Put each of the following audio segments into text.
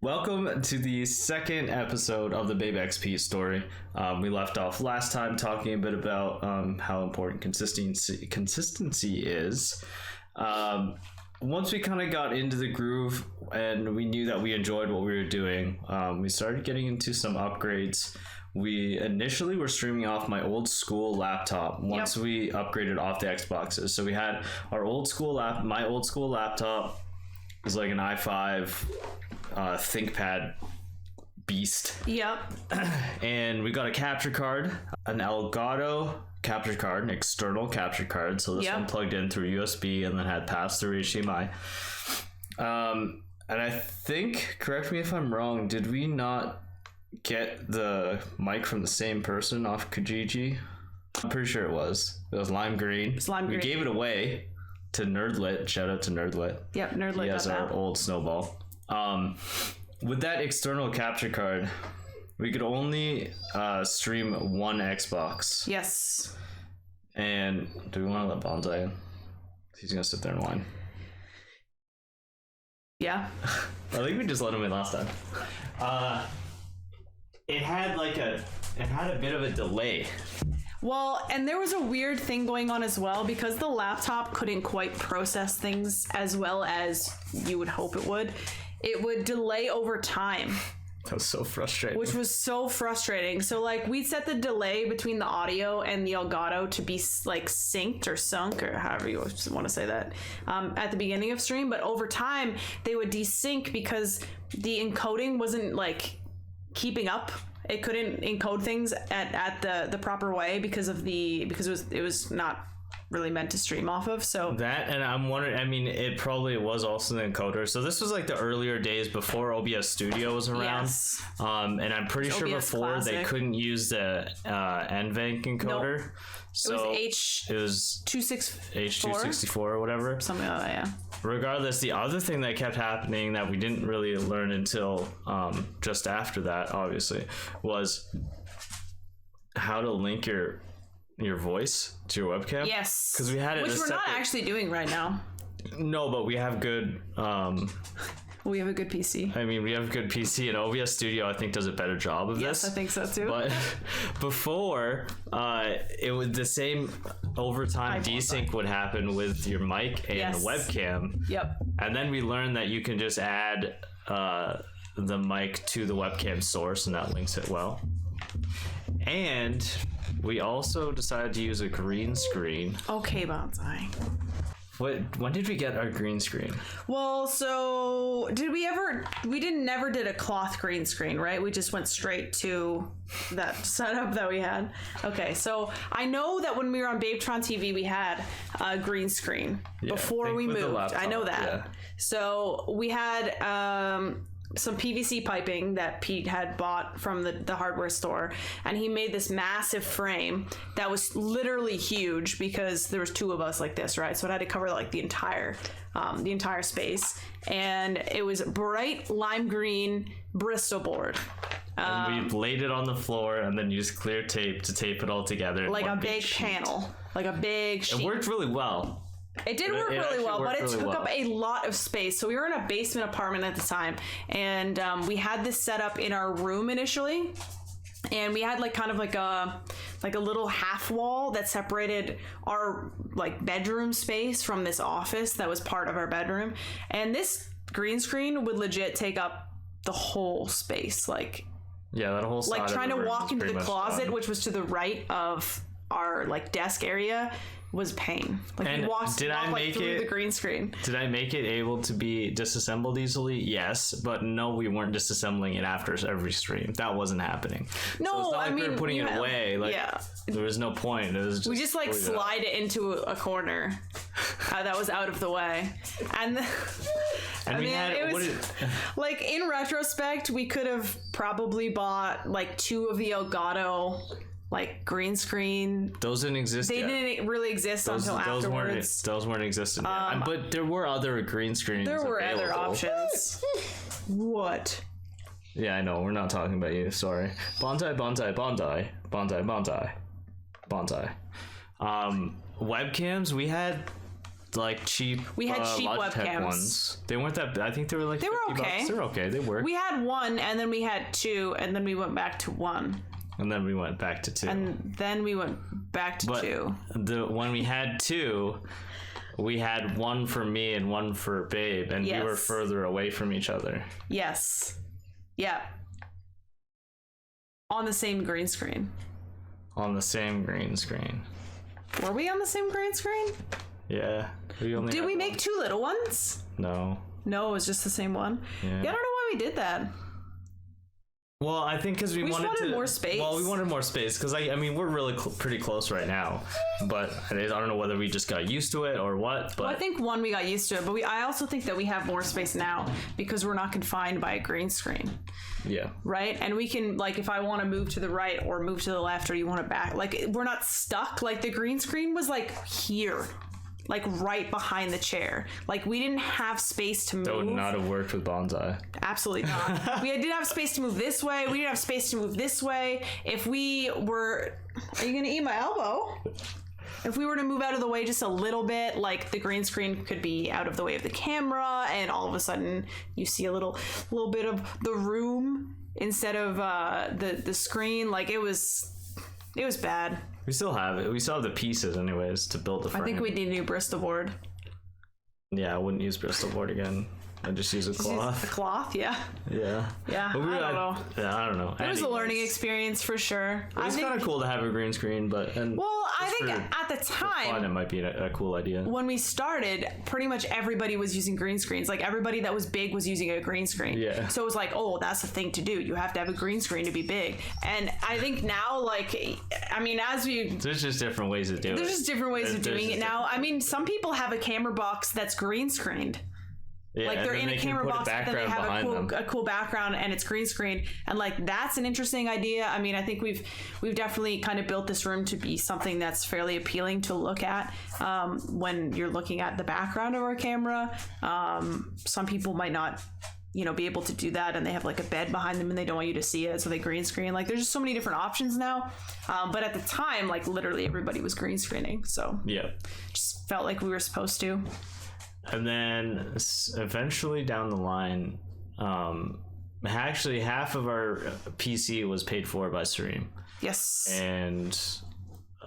Welcome to the second episode of the BabexPete Story. We left off last time talking a bit about how important consistency is. Once we kind of got into the groove and we knew that we enjoyed what we were doing, we started getting into some upgrades. We initially were streaming off my old school laptop once we upgraded off the Xboxes. So we had our old school my old school laptop was like an i5 ThinkPad beast. Yep. And we got a capture card, an Elgato capture card, an external capture card. So this one plugged in through USB and then had passed through HDMI. And I think, correct me if I'm wrong, did we not get the mic from the same person off Kijiji? I'm pretty sure it was. It was lime green. It's lime green. We gave it away to Nerdlit. Shout out to Nerdlit. Yep, Nerdlit. Yes, our old snowball. With that external capture card, we could only stream one Xbox. Yes. And do we want to let Bonsai in? He's gonna sit there and whine. Yeah. I think we just let him in last time. It had a bit of a delay. Well, and there was a weird thing going on as well because the laptop couldn't quite process things as well as you would hope it would. It would delay over time. That was so frustrating. Which was so frustrating. So like we'd set the delay between the audio and the Elgato to be like synced or sunk or however you want to say that at the beginning of stream. But over time they would desync because the encoding wasn't like keeping up. It couldn't encode things at the proper way because it was not really meant to stream off of. So that, and I'm wondering, I mean, it probably was also the encoder. So this was like the earlier days before OBS Studio was around. Yes. And I'm pretty sure OBS before Classic. They couldn't use the NVENC encoder. Nope. So it was H264 or whatever. Something like that, yeah. Regardless, the other thing that kept happening that we didn't really learn until just after that, obviously, was how to link your voice to your webcam. Yes. Because we had it, which we're not actually doing right now. No, but we have good. We have a good PC. I mean, we have a good PC, and OBS Studio, I think, does a better job of this. Yes, I think so too. But before, it was the same overtime desync would happen with your mic and the webcam. Yep. And then we learned that you can just add the mic to the webcam source, and that links it well. And we also decided to use a green screen. Okay, Bonsai. When did we get our green screen? Well, so we never did a cloth green screen, right? We just went straight to that setup that we had. Okay, so I know that when we were on Babetron TV, we had a green screen before we moved. Laptop, I know that. Yeah. So we had some PVC piping that Pete had bought from the hardware store, and he made this massive frame that was literally huge because there was two of us like this, right? So it had to cover like the entire space, and it was bright lime green Bristol board. And we laid it on the floor and then used clear tape to tape it all together. Like a big panel, like a big sheet. It worked really well. It did work really well, but it took up a lot of space. So we were in a basement apartment at the time, and we had this set up in our room initially, and we had like kind of like a little half wall that separated our like bedroom space from this office that was part of our bedroom, and this green screen would legit take up the whole space, like that whole side like trying to walk into the closet, done. Which was to the right of our like desk area. Was pain. Like and you walked through the green screen. Did I make it able to be disassembled easily? Yes, but no, we weren't disassembling it after every stream. That wasn't happening. No, so it's not like we were putting it away. Like there was no point. It was just we just like slide it into a corner that was out of the way, and it was like in retrospect, we could have probably bought like two of the Elgato. Like green screen. Those didn't exist They yet. Didn't really exist until afterwards. Those weren't existing yet. But there were other green screens. There were available. other options. What? Yeah, I know. We're not talking about you. Sorry. Bonsai. Webcams. We had like cheap. We had cheap Logitech webcams. ones. They weren't that. I think they were like. They were okay. Bucks. They were okay. They worked. We had one, and then we had two, and then we went back to one. And then we went back to two. And then we went back to two. When we had two, we had one for me and one for Babe, and we were further away from each other. Yes. Yeah. On the same green screen. On the same green screen. Were we on the same green screen? Yeah. Did we make two little ones? No. No, it was just the same one. Yeah, I don't know why we did that. Well, I think because we wanted more space. Well, we wanted more space because I mean we're really pretty close right now, but I don't know whether we just got used to it or what. But well, I think one, we got used to it, but I also think that we have more space now because we're not confined by a green screen. Yeah. Right, and we can, like, if I want to move to the right or move to the left, or you want it back, like, we're not stuck. Like, the green screen was like here. Like right behind the chair. Like we didn't have space to move. That would not have worked with Bonsai. Absolutely not. We didn't have space to move this way. We didn't have space to move this way. If we were... Are you going to eat my elbow? If we were to move out of the way just a little bit, like the green screen could be out of the way of the camera, and all of a sudden you see a little bit of the room instead of the screen. Like it was bad. We still have it. We still have the pieces anyways to build the frame. I think we need a new Bristol board. Yeah, I wouldn't use Bristol board again. I just use a cloth. A cloth, yeah. Yeah. Yeah, but I don't know. Yeah, I don't know. It was a learning experience for sure. It was kind of cool to have a green screen, but... I think at the time... For fun, it might be a cool idea. When we started, pretty much everybody was using green screens. Like, everybody that was big was using a green screen. Yeah. So it was like, oh, that's the thing to do. You have to have a green screen to be big. And I think now, like, I mean, There's just different ways of doing it. There's just different ways of doing it now. I mean, some people have a camera box that's green screened. Yeah, like they're in a camera box, but then they have a cool background and it's green screen, and like that's an interesting idea. I mean, I think we've definitely kind of built this room to be something that's fairly appealing to look at when you're looking at the background of our camera. Some people might not, be able to do that, and they have like a bed behind them and they don't want you to see it, so they green screen. Like there's just so many different options now. But at the time, like literally everybody was green screening, so yeah, just felt like we were supposed to. And then eventually down the line, actually half of our PC was paid for by Stream. Yes. And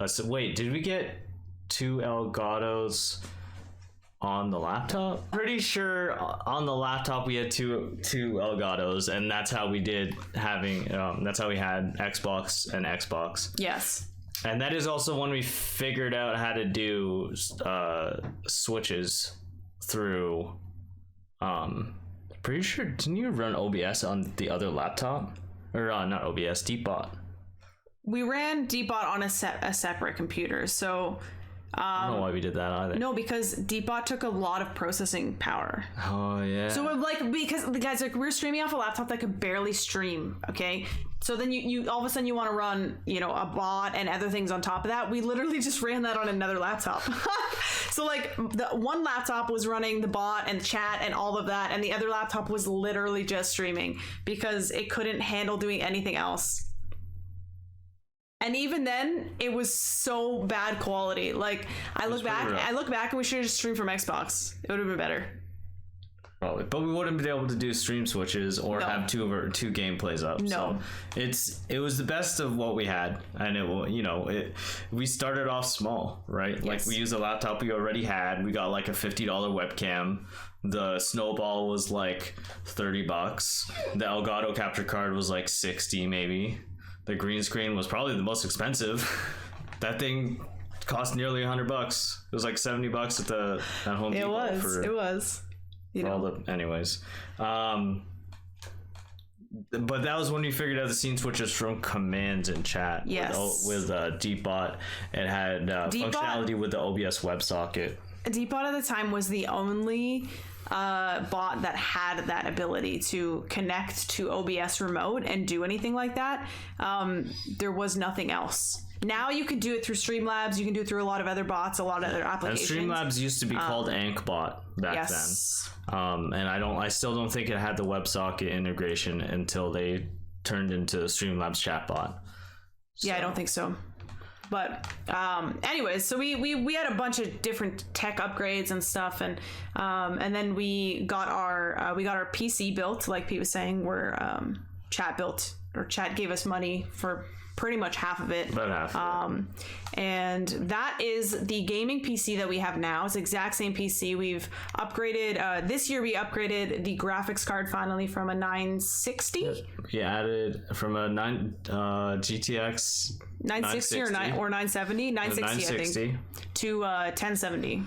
so wait, did we get 2 Elgatos on the laptop? Pretty sure on the laptop we had two Elgatos, and that's how we did that's how we had Xbox and Xbox. Yes. And that is also when we figured out how to do switches through pretty sure, didn't you run OBS on the other laptop, or not OBS, Deepbot? We ran Deepbot on a separate computer, so I don't know why we did that either. No, because Deepbot took a lot of processing power. Oh yeah. So because the guys, like, we're streaming off a laptop that could barely stream. Okay, so then you all of a sudden you want to run a bot and other things on top of that. We literally just ran that on another laptop. So like the one laptop was running the bot and chat and all of that, and the other laptop was literally just streaming because it couldn't handle doing anything else. And even then, it was so bad quality. Like I look back and we should have just streamed from Xbox. It would have been better. Probably, but we wouldn't be able to do stream switches or have two gameplays up. No, so it was the best of what we had, and we started off small, right? Yes. Like we used a laptop we already had. We got like a $50 webcam. The Snowball was like $30. The Elgato capture card was like $60 maybe. The green screen was probably the most expensive. That thing cost nearly $100. It was like $70 at Home Depot. It was. Anyways. But that was when we figured out the scene switches from commands and chat. Yes. With Deepbot. It had functionality with the OBS WebSocket. Deepbot at the time was the only bot that had that ability to connect to OBS remote and do anything like that. There was nothing else. Now you can do it through Streamlabs. You can do it through a lot of other bots, a lot of other applications. And Streamlabs used to be called AnkBot back then. And I still don't think it had the WebSocket integration until they turned into Streamlabs chatbot. Yeah, I don't think so. But anyways, so we had a bunch of different tech upgrades and stuff, and then we got our PC built, like Pete was saying, where Chat gave us money for pretty much half of it. About half. And that is the gaming PC that we have now. It's the exact same PC. We've upgraded this year. We upgraded the graphics card finally from a 960. We added from a GTX 960 or 970, 960 I think, to 1070.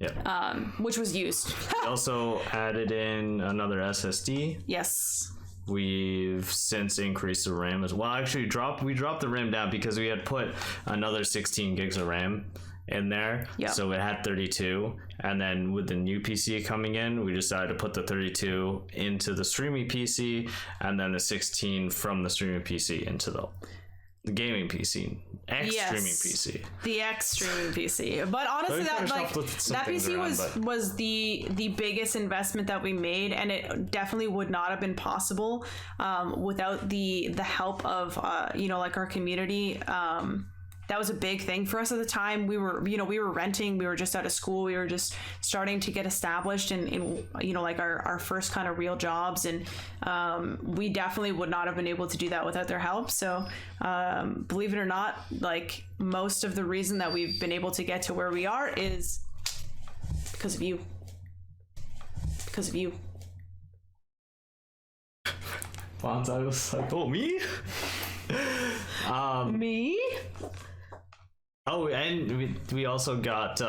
Yeah. Which was used. We also added in another SSD. Yes. We've since increased the RAM as well. Actually, we dropped the RAM down because we had put another 16 gigs of RAM in there. Yep. So it had 32. And then with the new PC coming in, we decided to put the 32 into the streaming PC and then the 16 from the streaming PC into the gaming PC. Streaming PC. The X streaming PC. But honestly, that PC was the biggest investment that we made, and it definitely would not have been possible without the help of our community. That was a big thing for us at the time. We were renting. We were just out of school. We were just starting to get established in our first kind of real jobs. And we definitely would not have been able to do that without their help. So believe it or not, like, most of the reason that we've been able to get to where we are is because of you. Because of you. Bonsai was like, oh, me? Me? Oh, and we also got,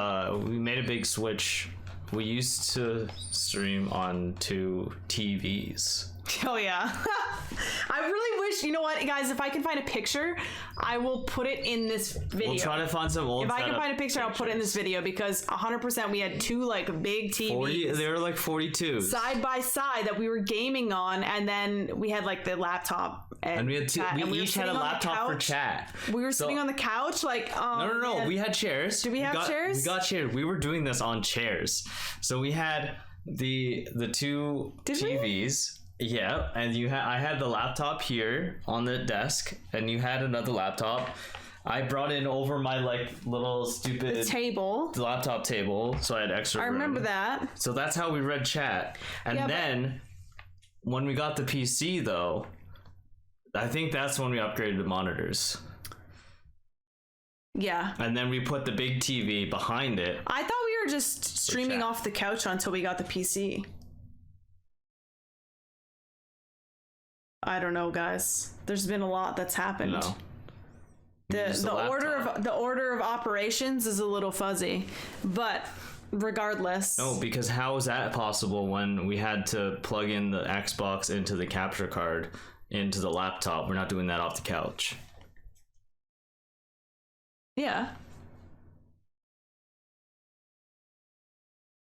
we made a big switch. We used to stream on 2 TVs. Oh, yeah. I really wish, you know what, guys, if I can find a picture, I will put it in this video. We'll try to find some old If I can find a picture, I'll put it in this video, because 100% we had 2 like big TVs. They were like 42 side by side that we were gaming on, and then we had like the laptop. And we had we each had a laptop for chat. We were sitting on the couch like, no. We had chairs. Did we have chairs? We got chairs. We were doing this on chairs. So we had the 2 TVs. Yeah, and I had the laptop here on the desk, and you had another laptop. I brought in over my like little stupid laptop table, so I had extra room. I remember that. So that's how we read chat. And then when we got the PC though, I think that's when we upgraded the monitors. Yeah. And then we put the big TV behind it. I thought we were just streaming off the couch until we got the PC. I don't know, guys. There's been a lot that's happened. No. The order of operations is a little fuzzy, but regardless. No, because how is that possible when we had to plug in the Xbox into the capture card into the laptop? We're not doing that off the couch. Yeah.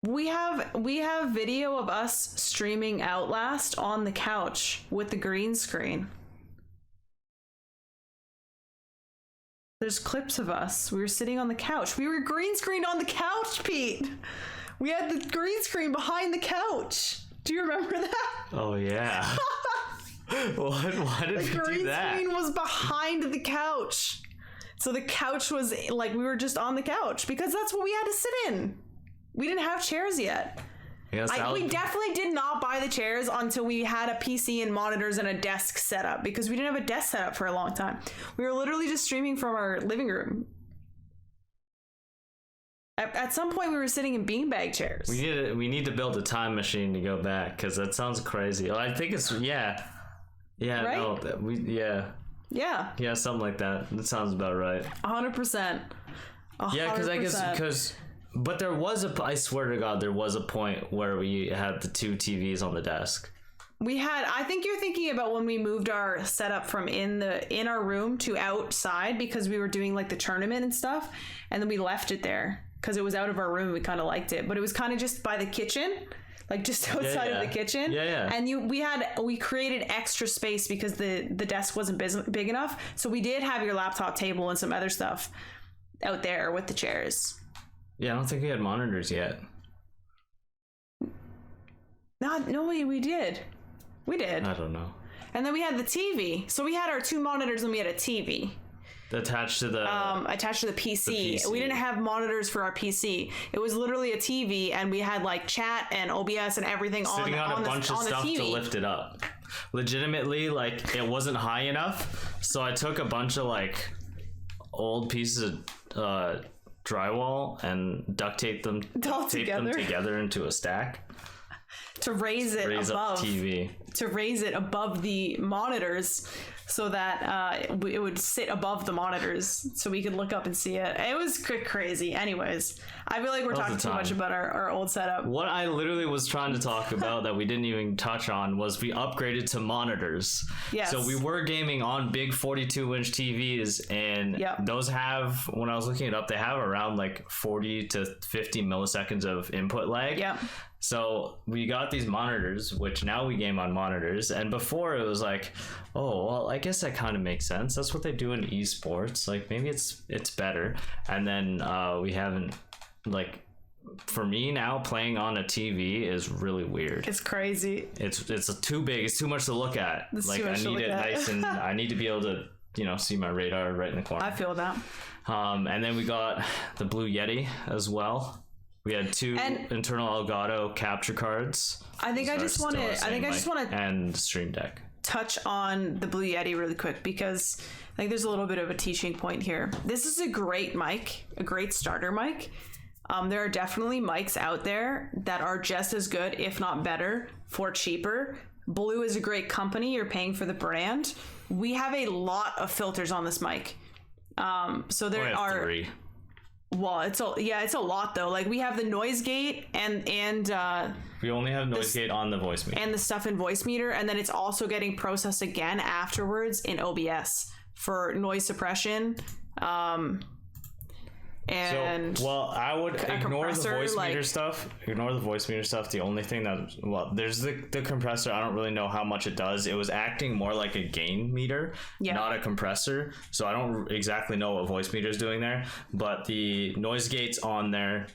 We have video of us streaming Outlast on the couch with the green screen. There's clips of us. We were sitting on the couch. We were green screened on the couch, Pete. We had the green screen behind the couch. Do you remember that? Oh yeah. Why did we do that? The green screen was behind the couch. So the couch was like, we were just on the couch because that's what we had to sit in. We didn't have chairs yet. Yes, we definitely did not buy the chairs until we had a PC and monitors and a desk set up, because we didn't have a desk set up for a long time. We were literally just streaming from our living room. At some point, we were sitting in beanbag chairs. We need to build a time machine to go back, because that sounds crazy. I think it's right? No, yeah, something like that. That sounds about right. 100%. Yeah, but there was I swear to God, there was a point where we had the 2 TVs on the desk. I think you're thinking about when we moved our setup from in our room to outside, because we were doing like the tournament and stuff, and then we left it there because it was out of our room. We kind of liked it, but it was kind of just by the kitchen, like just outside of the kitchen. Yeah. And we created extra space because the desk wasn't big enough. So we did have your laptop table and some other stuff out there with the chairs. Yeah, I don't think we had monitors yet. No, we did. We did. I don't know. And then we had the TV. So we had our 2 monitors and we had a TV. attached to the PC. We didn't have monitors for our PC. It was literally a TV, and we had like chat and OBS and everything sitting on a bunch of stuff to lift it up. Legitimately, like, it wasn't high enough, so I took a bunch of like old pieces of drywall and duct taped them together into a stack to raise it above TV, to raise it above the monitors, so that it would sit above the monitors so we could look up and see it. It was crazy. Anyways, I feel like we're talking too much about our old setup. What I literally was trying to talk about that we didn't even touch on was we upgraded to monitors. Yes. So we were gaming on big 42-inch TVs, and those have, when I was looking it up, they have around like 40 to 50 milliseconds of input lag. Yeah. So we got these monitors, which now we game on monitors. And before it was like, oh, well, I guess that kind of makes sense. That's what they do in esports. Like, maybe it's better. And then we haven't, like, for me now, playing on a TV is really weird. It's crazy. It's too big. It's too much to look at. Like, I need it nice, and I need to be able to, see my radar right in the corner. I feel that. And then we got the Blue Yeti as well. We had two internal Elgato capture cards. I just want to and Stream Deck. Touch on the Blue Yeti really quick, because I think there's a little bit of a teaching point here. This is a great mic, a great starter mic. There are definitely mics out there that are just as good, if not better, for cheaper. Blue is a great company. You're paying for the brand. We have a lot of filters on this mic. So there are 3. Well, it's a lot though. Like, we have the noise gate and we only have noise gate on the voice meter and the stuff in voice meter, and then it's also getting processed again afterwards in OBS for noise suppression. And I would ignore the voice meter stuff. Ignore the voice meter stuff. The only thing there's the compressor. I don't really know how much it does. It was acting more like a gain meter, not a compressor. So I don't exactly know what voice meter is doing there. But the noise gate's on there,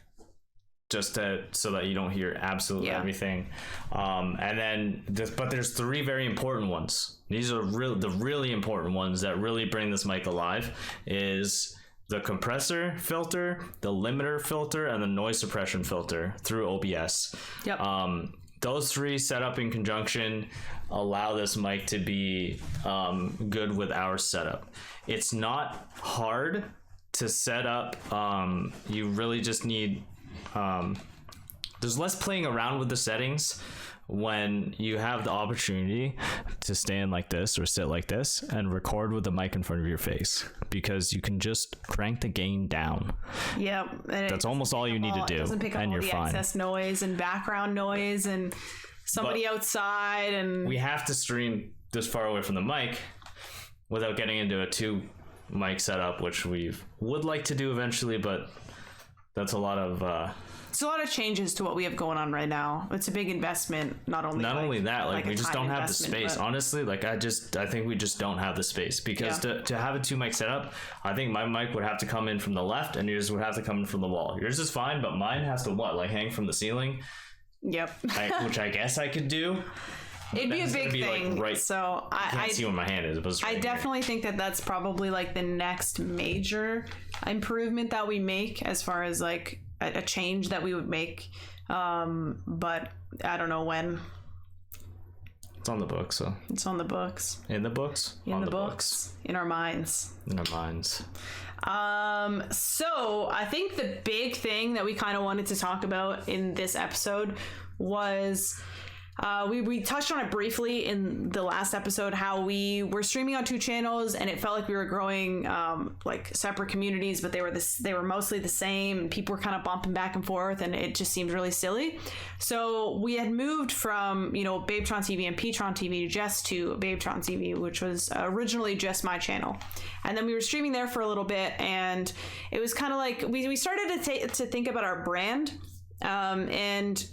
just so that you don't hear absolutely everything. And then, but there's 3 very important ones. These are the really important ones that really bring this mic alive. Is the compressor filter, the limiter filter, and the noise suppression filter through OBS. Yep. Those 3 set up in conjunction allow this mic to be good with our setup. It's not hard to set up. You really just need... there's less playing around with the settings when you have the opportunity to stand like this or sit like this and record with the mic in front of your face, because you can just crank the gain down. Yeah, that's almost all you need to do, doesn't pick up and all you're the fine. Excess noise and background noise and somebody outside, and we have to stream this far away from the mic without getting into a 2 mic setup, which we would like to do eventually, but that's a lot of it's a lot of changes to what we have going on right now. It's a big investment. Not only that, we just don't have the space. Honestly, I think we just don't have the space, because to have a 2 mic setup, I think my mic would have to come in from the left and yours would have to come in from the wall. Yours is fine, but mine has to hang from the ceiling. Yep. Which I guess I could do. It'd be a big thing. So I can't see where my hand is. But I definitely think that's probably the next major improvement that we make, as far as a change that we would make, but I don't know when. It's on the books, so it's on the books. In the books. In the books. In our minds. In our minds. So I think the big thing that we kind of wanted to talk about in this episode was we touched on it briefly in the last episode, how we were streaming on 2 channels and it felt like we were growing separate communities, but they were mostly the same, and people were kind of bumping back and forth, and it just seemed really silly. So we had moved from Babetron TV and Petron TV just to Babetron TV, which was originally just my channel, and then we were streaming there for a little bit, and it was kind of we started to think about our brand, and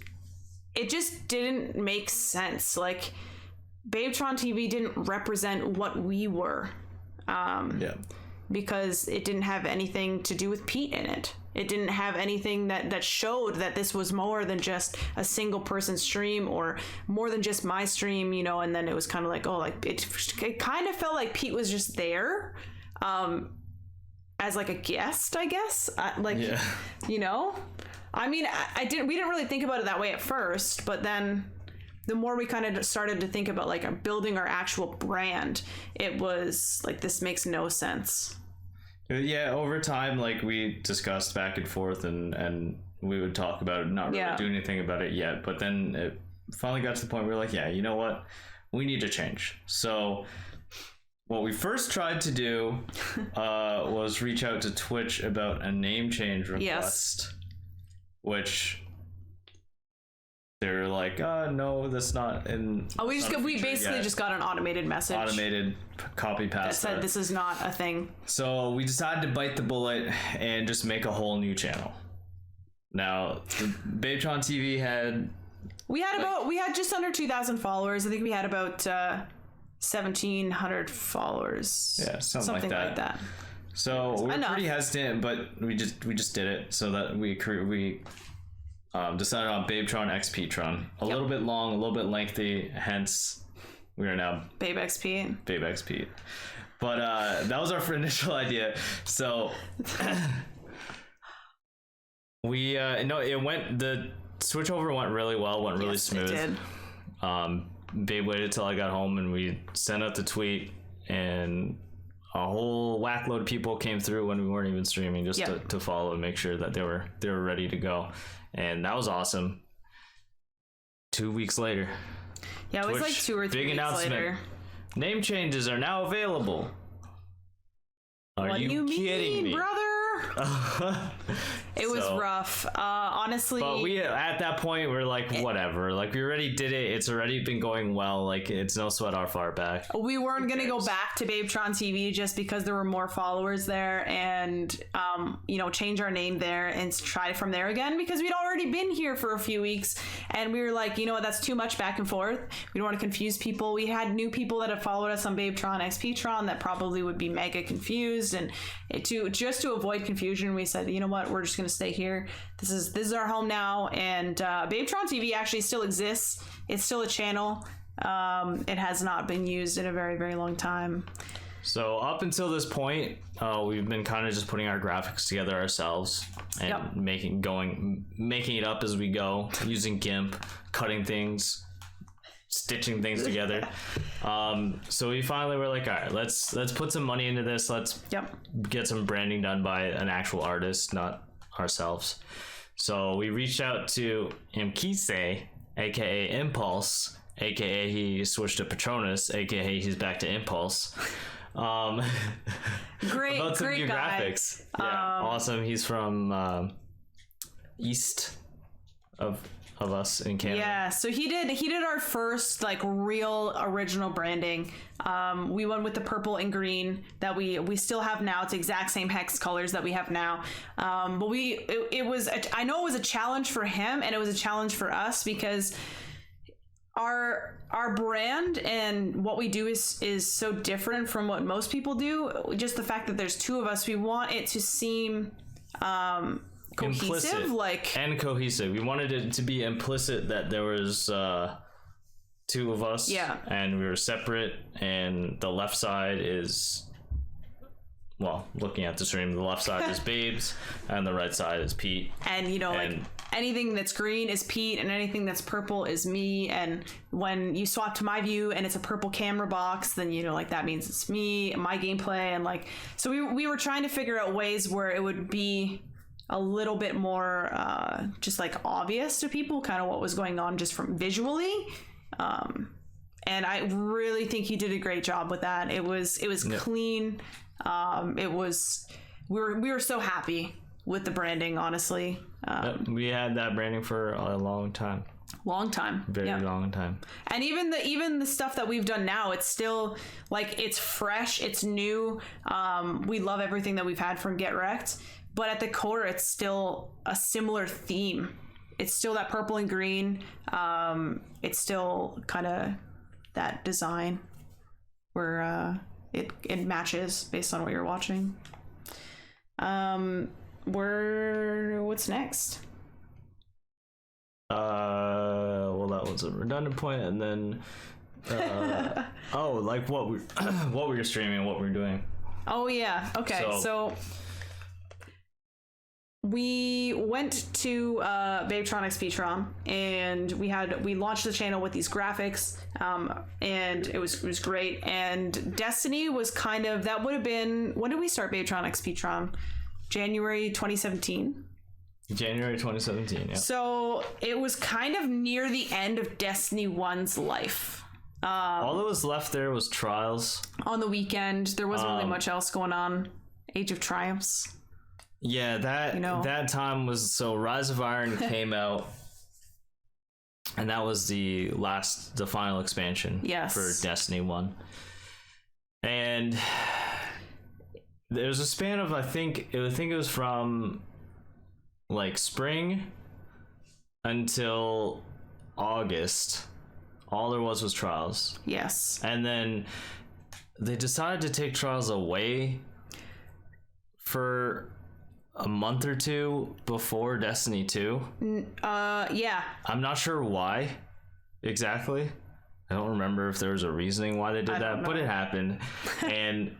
it just didn't make sense. Babetron TV didn't represent what we were. Because it didn't have anything to do with Pete in it. It didn't have anything that showed that this was more than just a single person stream, or more than just my stream, and then it was kind of it kind of felt like Pete was just there. as like a guest, I guess. Yeah. You know, I mean, we didn't really think about it that way at first, but then the more we kind of started to think about like building our actual brand, it was like, this makes no sense. Yeah, over time, like we discussed back and forth, and we would talk about it, not really doing anything about it yet. But then it finally got to the point where we're like, yeah, you know what? We need to change. So what we first tried to do was reach out to Twitch about a name change request, which they're like, no, that's not in. Oh, we basically just got an automated message. Automated copy paste. That said, this is not a thing. So we decided to bite the bullet and just make a whole new channel. Now, BabesPete TV had. We had just under 2,000 followers. I think we had about 1,700 followers. Yeah, something like that. So we were pretty hesitant, but we just did it so that we decided on BabexPete. A little bit long, a little bit lengthy, hence we are now BabexPete. But that was our initial idea. So the switchover went really well, went really smooth. It did. Babe waited till I got home and we sent out the tweet, and a whole whack load of people came through when we weren't even streaming just to follow and make sure that they were ready to go. And that was awesome. 2 weeks later. Yeah, it was like 2 or 3 weeks later. Name changes are now available. Are you kidding me, brother? It was rough, honestly. But we at that point we're like, whatever. Like, we already did it. It's already been going well. Like, it's no sweat off our back. We weren't gonna go back to BabesPete TV just because there were more followers there, and change our name there and try from there again, because we'd already been here for a few weeks, and we were like, you know what, that's too much back and forth. We don't want to confuse people. We had new people that had followed us on BabesPete XP that probably would be mega confused, and to avoid confusion, we said, you know what, we're just going to stay here. This is our home now. And BabesPete TV actually still exists. It's still a channel. It has not been used in a very, very long time. So up until this point, we've been kind of just putting our graphics together ourselves and making it up as we go, using GIMP, cutting things, stitching things together. So we finally were like, all right, let's put some money into this. Let's get some branding done by an actual artist, not ourselves. So we reached out to Mkise, aka Impulse, aka he switched to Patronus, aka he's back to Impulse. Great, about some great new guy. Graphics. Yeah, awesome. He's from east of us in Canada. Yeah, so he did our first like real original branding. We went with the purple and green that we still have now. It's the exact same hex colors that we have now. But I know it was a challenge for him, and it was a challenge for us, because our brand and what we do is so different from what most people do. Just the fact that there's two of us, we want it to seem cohesive, and cohesive. We wanted it to be implicit that there was two of us, and we were separate, and the left side is, well, looking at the stream, the left side is Babes and the right side is Pete. And like anything that's green is Pete, and anything that's purple is me. And when you swap to my view and it's a purple camera box, then like that means it's me, my gameplay. And like, so we were trying to figure out ways where it would be a little bit more just like obvious to people kind of what was going on just from visually. And I really think he did a great job with that. It was clean. We were so happy with the branding, honestly. We had that branding for a long time. Long time. Very long time. And even the stuff that we've done now, it's still like, it's fresh, it's new. We love everything that we've had from Get Wrecked. But at the core, it's still a similar theme. It's still that purple and green. It's still kind of that design where it matches based on what you're watching. What's next? Well, that was a redundant point, and then like what we were streaming, what we were doing. Oh yeah. Okay. So we went to BabexPete and we launched the channel with these graphics, and it was great. And Destiny was kind of, that would have been, when did we start BabexPete? January 2017. January 2017, yeah. So it was kind of near the end of Destiny 1's life. All that was left there was Trials. On the weekend, there wasn't really much else going on. Age of Triumphs. Yeah, that time was, so Rise of Iron came out, and that was the final expansion for Destiny 1. And there was a span of, I think it was from like spring until August. All there was Trials. Yes. And then they decided to take Trials away for a month or two before Destiny 2. Yeah. I'm not sure why exactly. I don't remember if there was a reasoning why they did that, but it happened. And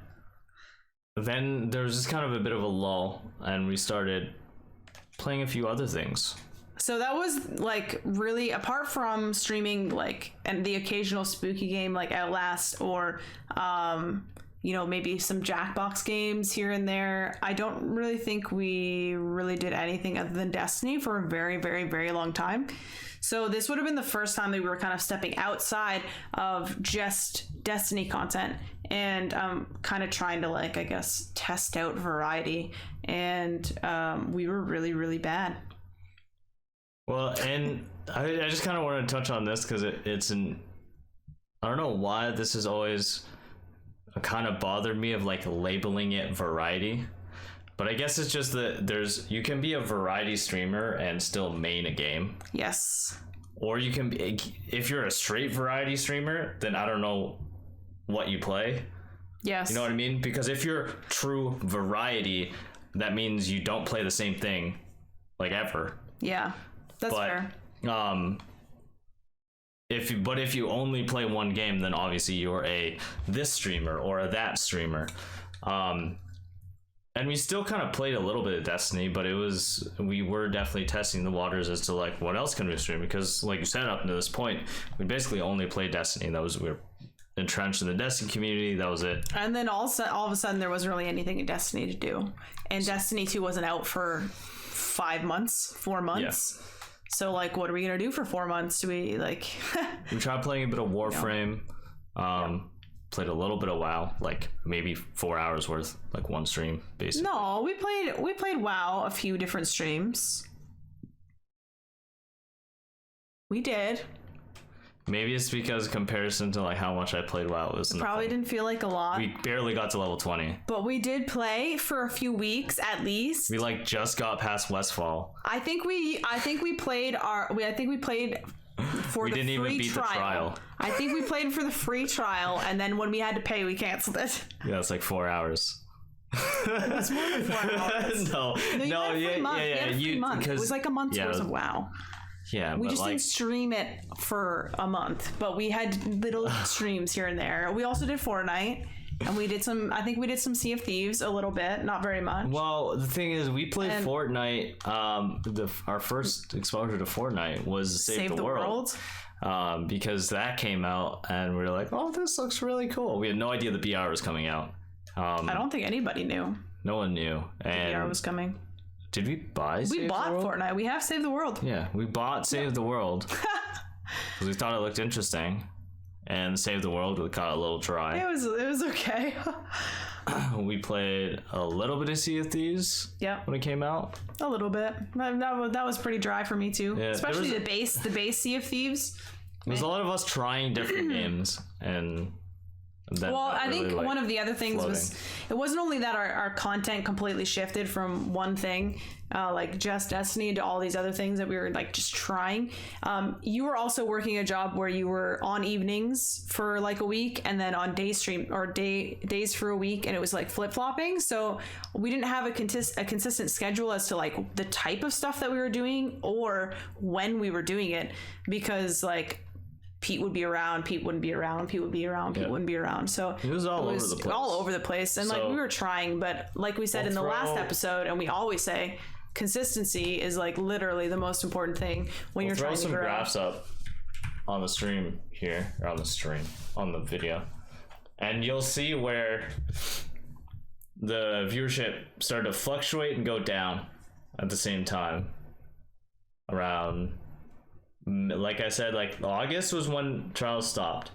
then there was just kind of a bit of a lull, and we started playing a few other things. So that was like really, apart from streaming like and the occasional spooky game like Outlast or maybe some Jackbox games here and there, I don't really think we really did anything other than Destiny for a very, very, very long time. So this would have been the first time that we were kind of stepping outside of just Destiny content and kind of trying to, like, I guess, test out variety. And we were really, really bad. Well, and I just kind of want to touch on this because it's I don't know why this has always kind of bothered me of like labeling it variety, but I guess it's just that you can be a variety streamer and still main a game. Yes. Or you can be, if you're a straight variety streamer, then I don't know what you play. Yes. You know what I mean? Because if you're true variety, that means you don't play the same thing like ever. Yeah. That's fair. If you only play one game, then obviously you're this streamer or a that streamer. And we still kind of played a little bit of Destiny, but we were definitely testing the waters as to like what else can we stream, because like you said, up to this point we basically only played Destiny. We were entrenched in the Destiny community. That was it. And then all of a sudden there wasn't really anything in Destiny to do, and Destiny 2 wasn't out for 4 months. Yeah. So, like, what are we going to do for 4 months? Do we, like... We tried playing a bit of Warframe. Played a little bit of WoW. Like, maybe 4 hours worth. Like, one stream, basically. No, we played WoW a few different streams. We did. Maybe it's because in comparison to like how much I played WoW, it was probably didn't feel like a lot. We barely got to level 20. But we did play for a few weeks at least. We like just got past Westfall. I think we played for the free trial. I think we played for the free trial, and then when we had to pay, we canceled it. Yeah, it's like 4 hours. It was more than 4 hours. No, it was like a month's worth of WoW. Yeah, we just didn't stream it for a month, but we had little streams here and there. We also did Fortnite, and we did some Sea of Thieves a little bit, not very much. Well, the thing is, we played Fortnite. Our first exposure to Fortnite was Save the World. Because that came out, and we were like, oh, this looks really cool. We had no idea the BR was coming out. I don't think anybody knew. No one knew. And the BR was coming. Did we buy Save the World? We bought Fortnite. We have Save the World. Yeah, we bought Save the World because we thought it looked interesting, and Save the World got a little dry. It was okay. We played a little bit of Sea of Thieves. Yeah, when it came out. A little bit. That was pretty dry for me too. Yeah, especially the base Sea of Thieves. There's a lot of us trying different games, and I think one of the other things was, it wasn't only that our content completely shifted from one thing, like just Destiny, to all these other things that we were like just trying. You were also working a job where you were on evenings for like a week, and then on days for a week, and it was like flip-flopping. So we didn't have a consistent schedule as to like the type of stuff that we were doing or when we were doing it, because like Pete would be around, Pete wouldn't be around, Pete would be around, Pete wouldn't be around. So it was all over the place. All over the place. And like we were trying, but like we said in the last episode, and we always say, consistency is like literally the most important thing when you're trying to grow. Throw some graphs up on the stream here, or on the video, and you'll see where the viewership started to fluctuate and go down at the same time. Around, like I said, like August was when trials stopped.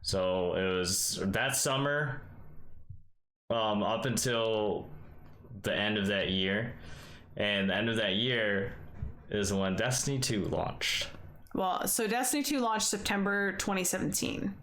So it was that summer up until the end of that year. And the end of that year is when Destiny 2 launched. Well, so Destiny 2 launched September 2017.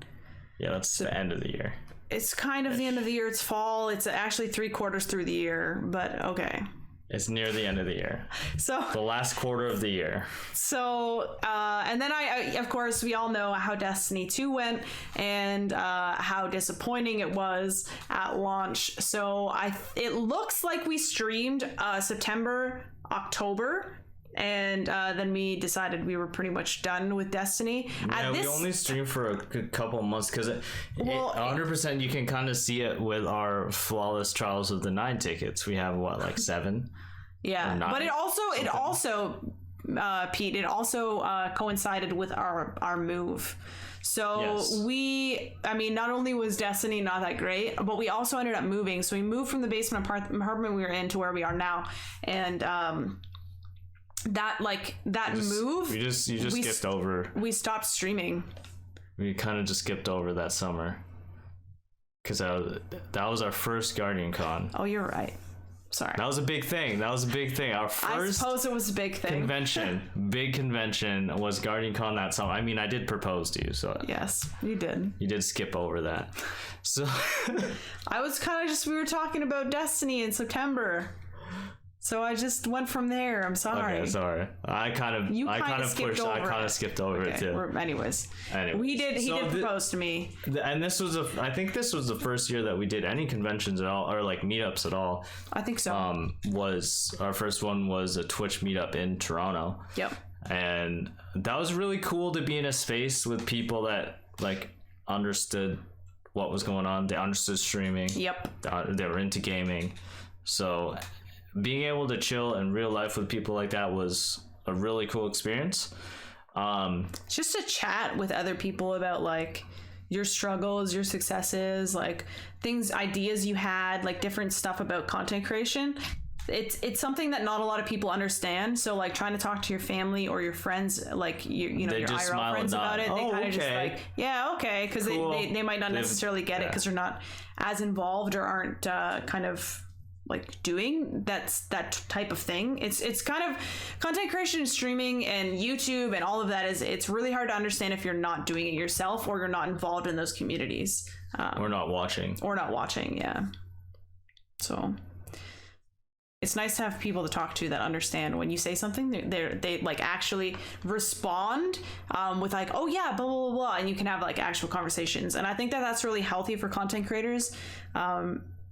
Yeah, that's the end of the year. It's kind of the end of the year. It's fall. It's actually 3/4 through the year, but okay. It's near the end of the year. So the last quarter of the year. So, and then I of course, we all know how Destiny 2 went and how disappointing it was at launch. So it looks like we streamed September, October, and then we decided we were pretty much done with Destiny. Yeah, we only streamed for a good couple of months because 100% you can kind of see it with our flawless trials of the 9 tickets. We have what, like 7? Yeah, but it also Pete, it also coincided with our move. So yes. Not only was Destiny not that great, but we also ended up moving. So we moved from the basement apartment we were in to where we are now, and you just skipped over. We stopped streaming. We kind of just skipped over that summer because that was our first Guardian Con. Oh, you're right. Sorry. That was a big thing. Our first. I suppose it was a big thing. Big convention was Guardian Con that summer. I mean, I did propose to you, so yes, you did. You did skip over that. So I was kind of we were talking about Destiny in September. So I just went from there. I'm sorry. Okay, sorry. I kind of skipped over it too. Anyways, he did propose to me. And I think this was the first year that we did any conventions at all, or like meetups at all. I think so. Was our first one was a Twitch meetup in Toronto. Yep. And that was really cool to be in a space with people that like understood what was going on. They understood streaming. Yep. They were into gaming. So being able to chill in real life with people like that was a really cool experience. Just to chat with other people about like your struggles, your successes, like things, ideas you had, like different stuff about content creation. It's something that not a lot of people understand. So like trying to talk to your family or your friends, like your IRL friends about it, they kind of just like, yeah, okay, because cool. they might not necessarily get it because they're not as involved or aren't kind of like doing that type of thing. It's kind of content creation and streaming and YouTube and all of that it's really hard to understand if you're not doing it yourself or you're not involved in those communities. Or not watching, yeah. So it's nice to have people to talk to that understand when you say something. They like actually respond with like, oh yeah, blah, blah, blah, blah, and you can have like actual conversations. And I think that's really healthy for content creators.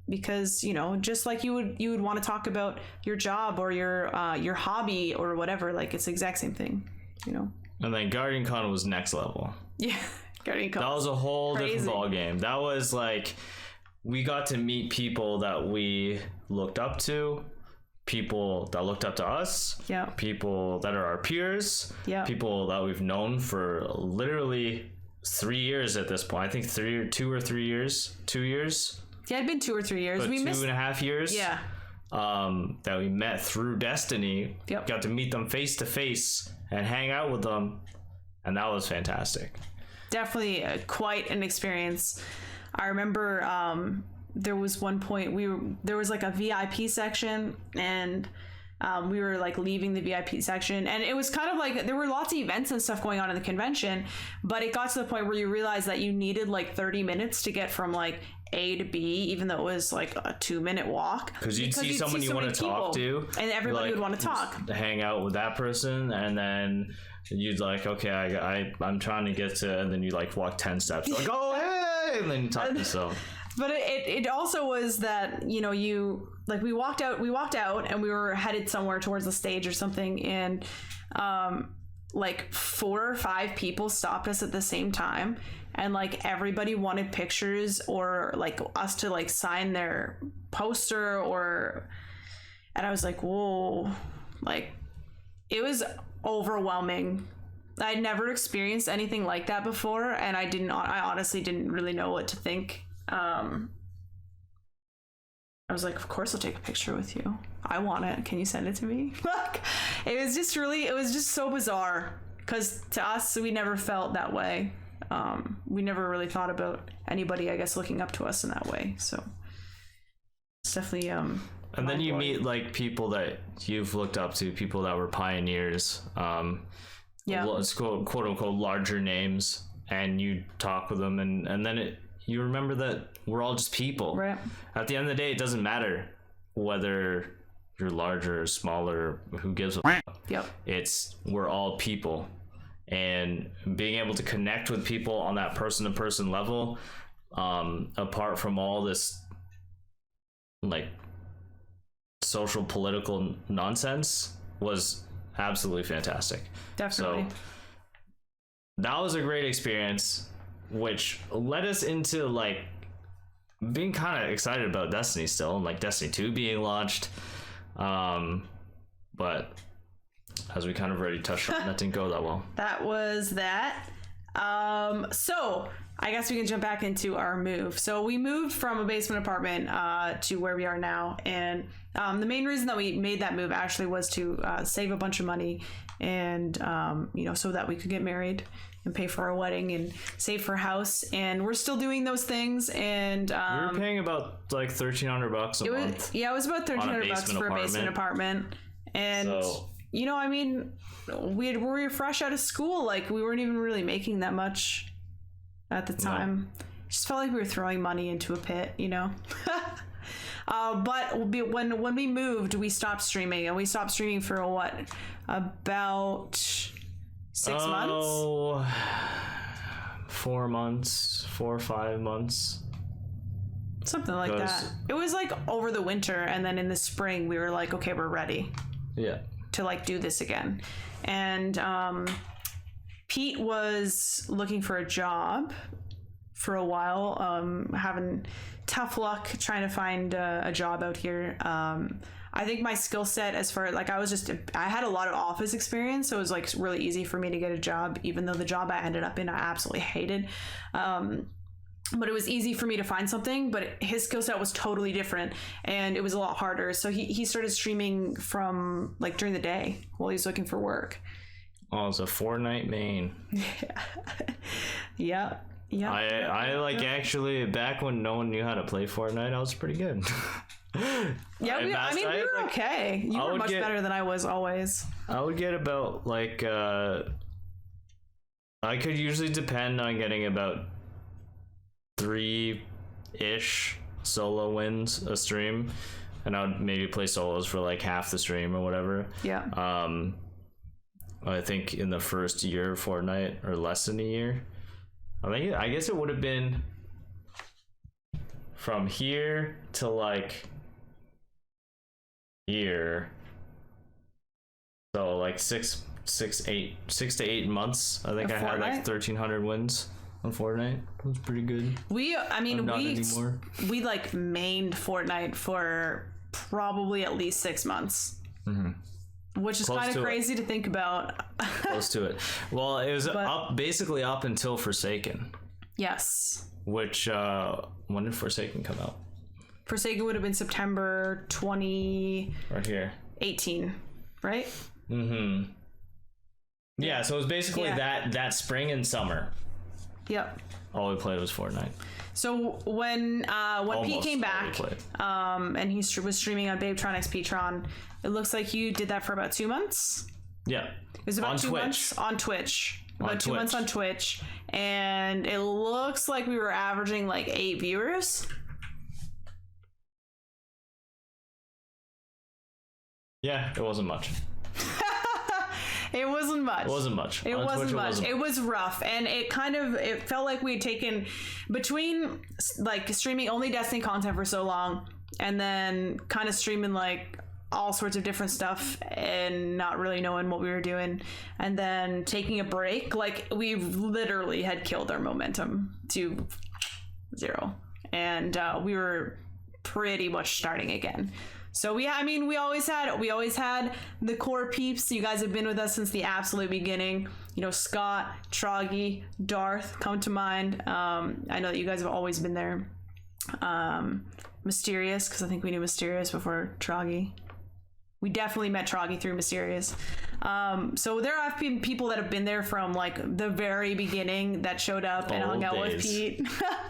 Because just like you would want to talk about your job or your hobby or whatever, like it's the exact same thing, And then Guardian Con was next level. Yeah, Guardian Con. That was a whole different ball game. That was like we got to meet people that we looked up to, people that looked up to us, people that are our peers, people that we've known for literally 3 years at this point. I think 2 or 3 years, 2 years. Yeah, it'd been 2 or 3 years. But 2.5 years. Yeah. That we met through Destiny. Yep. Got to meet them face to face and hang out with them, and that was fantastic. Definitely quite an experience. I remember there was one point there was like a VIP section, and we were like leaving the VIP section, and it was kind of like there were lots of events and stuff going on in the convention, but it got to the point where you realized that you needed like 30 minutes to get from like A to B, even though it was like a 2-minute walk. Because you'd see someone you want to talk to, and everybody would want to talk. Hang out with that person, and then you'd like, okay, I'm trying to get to, and then you like walk 10 steps, like, oh hey, and then you talk to someone. But it also was that you like we walked out and we were headed somewhere towards the stage or something, and like 4 or 5 people stopped us at the same time, and like everybody wanted pictures or like us to like sign their poster, And I was like, whoa, like it was overwhelming. I'd never experienced anything like that before, and I honestly didn't really know what to think. I was like, of course I'll take a picture with you. I want it. Can you send it to me? Like, it was just so bizarre, because to us, we never felt that way. We never really thought about anybody, I guess, looking up to us in that way. So it's definitely and then you meet like people that you've looked up to, people that were pioneers, quote unquote larger names, and you talk with them, and then you remember that we're all just people. Right. At the end of the day, it doesn't matter whether you're larger or smaller, who gives a f***. Yep. We're all people, and being able to connect with people on that person-to-person level, apart from all this like social political nonsense, was absolutely fantastic. Definitely. So that was a great experience, which led us into like being kind of excited about Destiny still, and like Destiny 2 being launched. But as we kind of already touched on, that didn't go that well. That was that. So I guess we can jump back into our move. So we moved from a basement apartment to where we are now, and the main reason that we made that move actually was to save a bunch of money, and so that we could get married and pay for our wedding and save for a house. And we're still doing those things. And we were paying about like $1,300 a month. Yeah, it was about $1,300 for a basement apartment. And so, I mean, we were fresh out of school. Like, we weren't even really making that much at the time. No. Just felt like we were throwing money into a pit, But when we moved, we stopped streaming, and we stopped streaming for about 6 months? 4 months, 4 or 5 months. Something like that. It was like over the winter, and then in the spring we were like, okay, we're ready. Yeah. To like do this again. And Pete was looking for a job for a while, having tough luck trying to find a job out here. I think my skill set, as far like I had a lot of office experience, so it was like really easy for me to get a job, even though the job I ended up in I absolutely hated. But it was easy for me to find something, but his skill set was totally different, and it was a lot harder. So he started streaming from like during the day while he was looking for work. Oh, it's a Fortnite main. Yeah. Yeah. I like actually back when no one knew how to play Fortnite, I was pretty good. Yeah, we were okay. You were much better than I was always. I would get about like I could usually depend on getting about 3-ish solo wins a stream, and I would maybe play solos for like half the stream or whatever. Yeah. I think in the first year of Fortnite, or less than a year, I guess it would have been from here to like here, so like 6 to 8 months. I think I had like 1,300 wins on Fortnite. It was pretty good. We like mained Fortnite for probably at least 6 months. Mm-hmm. Which is kind of crazy to think about. Close to it. Well, it was basically up until Forsaken. Yes. Which, when did Forsaken come out? Forsaken would have been September 20... Right here. 18, right? Mm-hmm. Yeah, so it was basically that spring and summer. Yep. All we played was Fortnite. So when Pete came back, and he was streaming on BabexPete, it looks like you did that for about 2 months. Yeah. It was about 2 months on Twitch. About 2 months on Twitch, and it looks like we were averaging like 8 viewers. Yeah, it wasn't much. It wasn't much. It wasn't much. It wasn't much. It was rough, and it felt like we'd taken between like streaming only Destiny content for so long, and then kind of streaming like all sorts of different stuff and not really knowing what we were doing, and then taking a break. Like, we literally had killed our momentum to 0, and we were pretty much starting again. So we always had the core peeps. You guys have been with us since the absolute beginning. You know, Scott, Troggy, Darth come to mind. I know that you guys have always been there. Mysterious, because I think we knew Mysterious before Troggy. We definitely met Troggy through Mysterious. So there have been people that have been there from like the very beginning that showed up and hung out with Pete.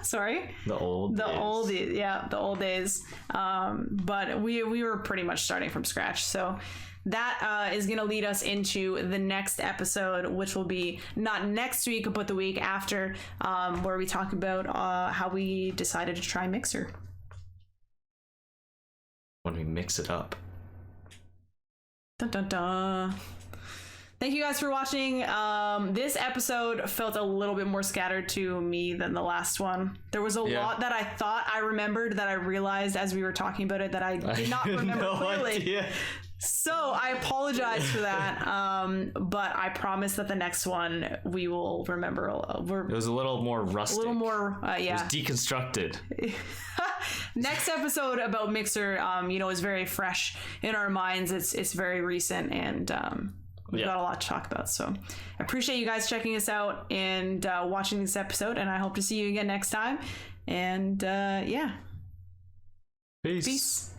Sorry? The old days. But we were pretty much starting from scratch. So that is going to lead us into the next episode, which will be not next week, but the week after, where we talk about how we decided to try Mixer. When we mix it up. Dun, dun, dun. Thank you guys for watching. This episode felt a little bit more scattered to me than the last one. There was a lot that I thought I remembered that I realized as we were talking about it that I did not remember clearly. Idea. So I apologize for that. But I promise that the next one we will remember. It was a little more rustic. A little more, It was deconstructed. Next episode about Mixer, is very fresh in our minds. It's very recent, and we've got a lot to talk about. So I appreciate you guys checking us out and watching this episode, and I hope to see you again next time. And Peace.